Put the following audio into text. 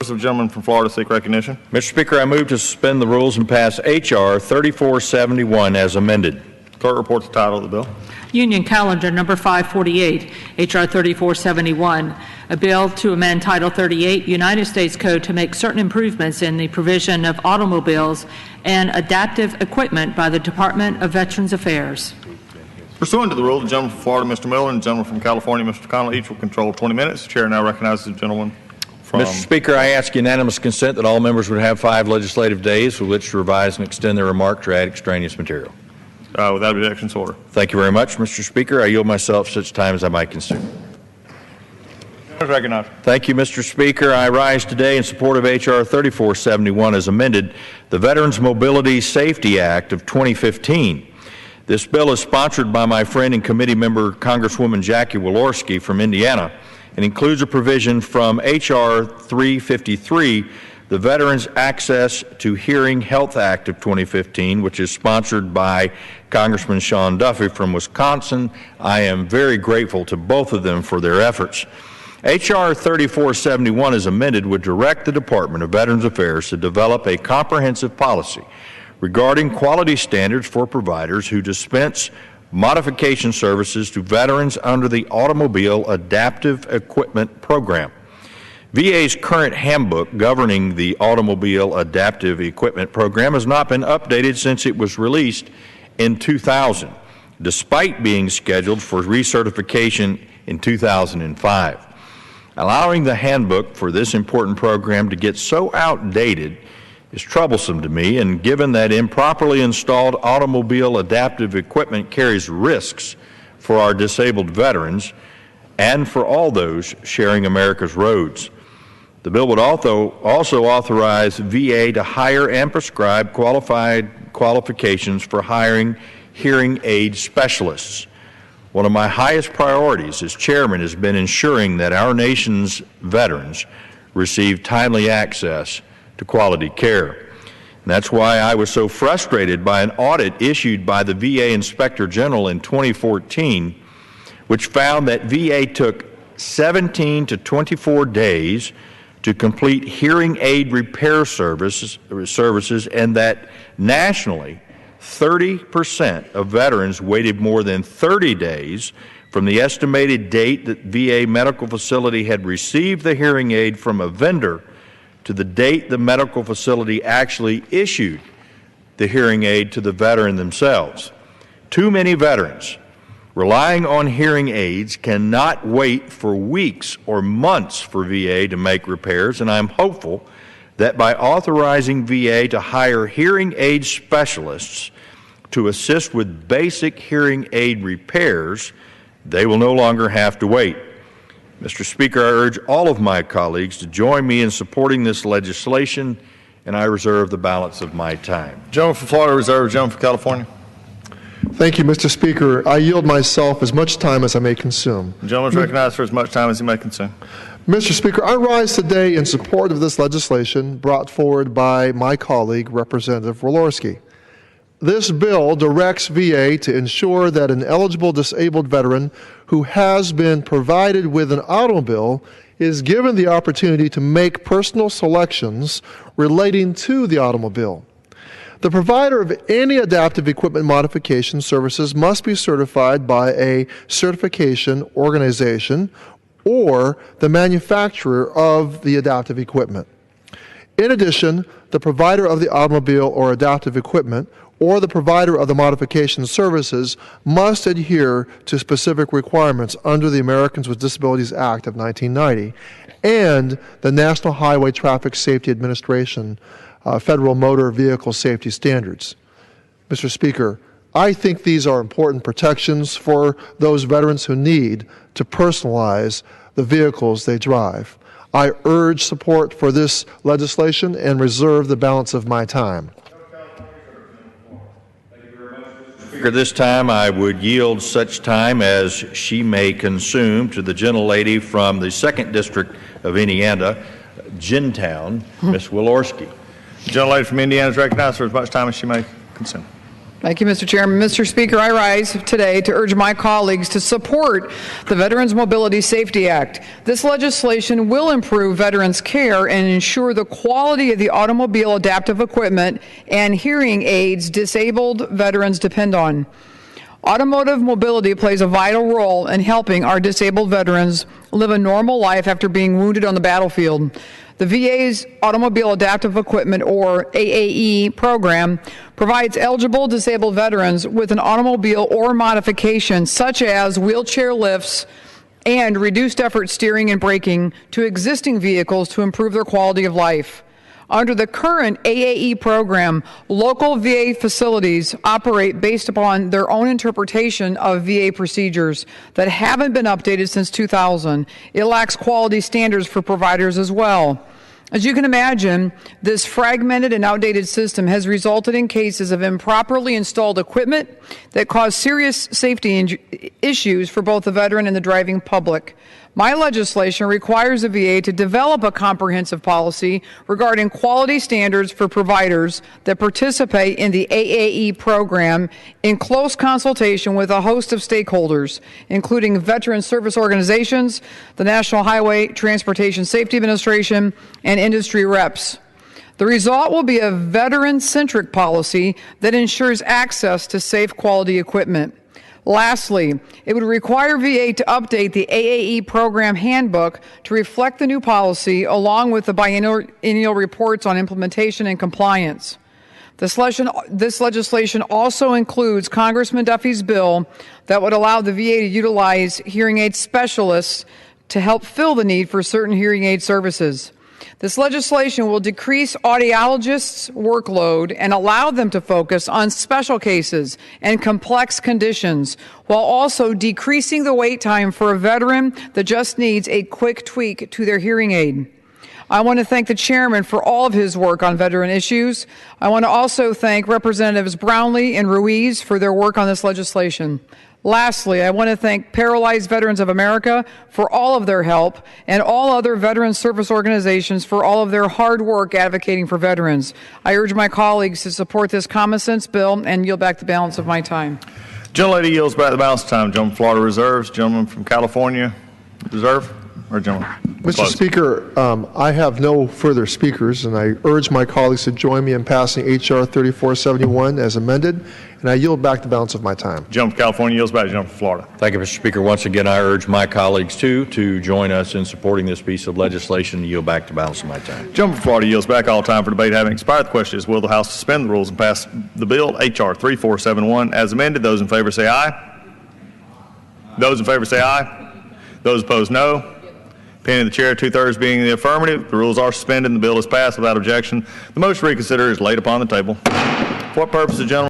The gentleman from Florida seek recognition. Mr. Speaker, I move to suspend the rules and pass H.R. 3471 as amended. Clerk reports the title of the bill. Union Calendar number 548, H.R. 3471, a bill to amend Title 38 United States Code to make certain improvements in the provision of automobiles and adaptive equipment by the Department of Veterans Affairs. Pursuant to the rule, the gentleman from Florida, Mr. Miller, and the gentleman from California, Mr. Connell, each will control 20 minutes. The chair now recognizes the gentleman from... Mr. Speaker, I ask unanimous consent that all members would have 5 legislative days with which to revise and extend their remarks or add extraneous material. Without objection, so order. Thank you very much, Mr. Speaker. I yield myself such time as I might consume. Recognized. Thank you, Mr. Speaker. I rise today in support of H.R. 3471 as amended, the Veterans Mobility Safety Act of 2015. This bill is sponsored by my friend and committee member, Congresswoman Jackie Walorski from Indiana, and includes a provision from H.R. 353, the Veterans Access to Hearing Health Act of 2015, which is sponsored by Congressman Sean Duffy from Wisconsin. I am very grateful to both of them for their efforts. H.R. 3471 as amended would direct the Department of Veterans Affairs to develop a comprehensive policy regarding quality standards for providers who dispense modification services to veterans under the Automobile Adaptive Equipment Program. VA's current handbook governing the Automobile Adaptive Equipment Program has not been updated since it was released in 2000, despite being scheduled for recertification in 2005. Allowing the handbook for this important program to get so outdated is troublesome to me, and given that improperly installed automobile adaptive equipment carries risks for our disabled veterans and for all those sharing America's roads. The bill would also authorize VA to hire and prescribe qualifications for hiring hearing aid specialists. One of my highest priorities as chairman has been ensuring that our nation's veterans receive timely access to quality care. And that's why I was so frustrated by an audit issued by the VA Inspector General in 2014, which found that VA took 17 to 24 days to complete hearing aid repair services, and that nationally 30% of veterans waited more than 30 days from the estimated date that VA medical facility had received the hearing aid from a vendor to the date the medical facility actually issued the hearing aid to the veteran themselves. Too many veterans relying on hearing aids cannot wait for weeks or months for VA to make repairs, and I'm hopeful that by authorizing VA to hire hearing aid specialists to assist with basic hearing aid repairs, they will no longer have to wait. Mr. Speaker, I urge all of my colleagues to join me in supporting this legislation, and I reserve the balance of my time. Gentleman from Florida reserved. Gentleman from California. Thank you, Mr. Speaker. I yield myself as much time as I may consume. The gentleman is recognized for as much time as he may consume. Mr. Speaker, I rise today in support of this legislation brought forward by my colleague, Representative Walorski. This bill directs VA to ensure that an eligible disabled veteran who has been provided with an automobile is given the opportunity to make personal selections relating to the automobile. The provider of any adaptive equipment modification services must be certified by a certification organization or the manufacturer of the adaptive equipment. In addition, the provider of the automobile or adaptive equipment or the provider of the modification services must adhere to specific requirements under the Americans with Disabilities Act of 1990 and the National Highway Traffic Safety Administration Federal Motor Vehicle Safety Standards. Mr. Speaker, I think these are important protections for those veterans who need to personalize the vehicles they drive. I urge support for this legislation and reserve the balance of my time. Speaker, this time I would yield such time as she may consume to the gentlelady from the 2nd District of Indiana, Gintown, Ms. Walorski. The gentlelady from Indiana is recognized for as much time as she may consume. Thank you, Mr. Chairman. Mr. Speaker, I rise today to urge my colleagues to support the Veterans Mobility Safety Act. This legislation will improve veterans' care and ensure the quality of the automobile adaptive equipment and hearing aids disabled veterans depend on. Automotive mobility plays a vital role in helping our disabled veterans live a normal life after being wounded on the battlefield. The VA's Automobile Adaptive Equipment, or AAE, program provides eligible disabled veterans with an automobile or modification such as wheelchair lifts and reduced effort steering and braking to existing vehicles to improve their quality of life. Under the current AAE program, local VA facilities operate based upon their own interpretation of VA procedures that haven't been updated since 2000. It lacks quality standards for providers as well. As you can imagine, this fragmented and outdated system has resulted in cases of improperly installed equipment that cause serious safety issues for both the veteran and the driving public. My legislation requires the VA to develop a comprehensive policy regarding quality standards for providers that participate in the AAE program in close consultation with a host of stakeholders, including veteran service organizations, the National Highway Transportation Safety Administration, and industry reps. The result will be a veteran-centric policy that ensures access to safe quality equipment. Lastly, it would require VA to update the AAE program handbook to reflect the new policy along with the biennial reports on implementation and compliance. This legislation also includes Congressman Duffy's bill that would allow the VA to utilize hearing aid specialists to help fill the need for certain hearing aid services. This legislation will decrease audiologists' workload and allow them to focus on special cases and complex conditions, while also decreasing the wait time for a veteran that just needs a quick tweak to their hearing aid. I want to thank the chairman for all of his work on veteran issues. I want to also thank Representatives Brownlee and Ruiz for their work on this legislation. Lastly, I want to thank Paralyzed Veterans of America for all of their help and all other veteran service organizations for all of their hard work advocating for veterans. I urge my colleagues to support this common sense bill and yield back the balance of my time. Gentlelady yields back the balance of time. Gentleman from Florida reserves. Gentleman from California reserve. Or gentleman? Mr. Close. Speaker, I have no further speakers, and I urge my colleagues to join me in passing H.R. 3471 as amended, and I yield back the balance of my time. Gentleman from California yields back. Gentleman from Florida. Thank you, Mr. Speaker. Once again, I urge my colleagues, too, to join us in supporting this piece of legislation and yield back the balance of my time. Gentleman from Florida yields back. All time for debate having expired. The question is, will the House suspend the rules and pass the bill H.R. 3471 as amended? Those in favor say aye. Those in favor say aye. Those opposed, no. Opinion of the chair, 2/3 being the affirmative. The rules are suspended and the bill is passed without objection. The motion to reconsider is laid upon the table. For what purpose, the gentleman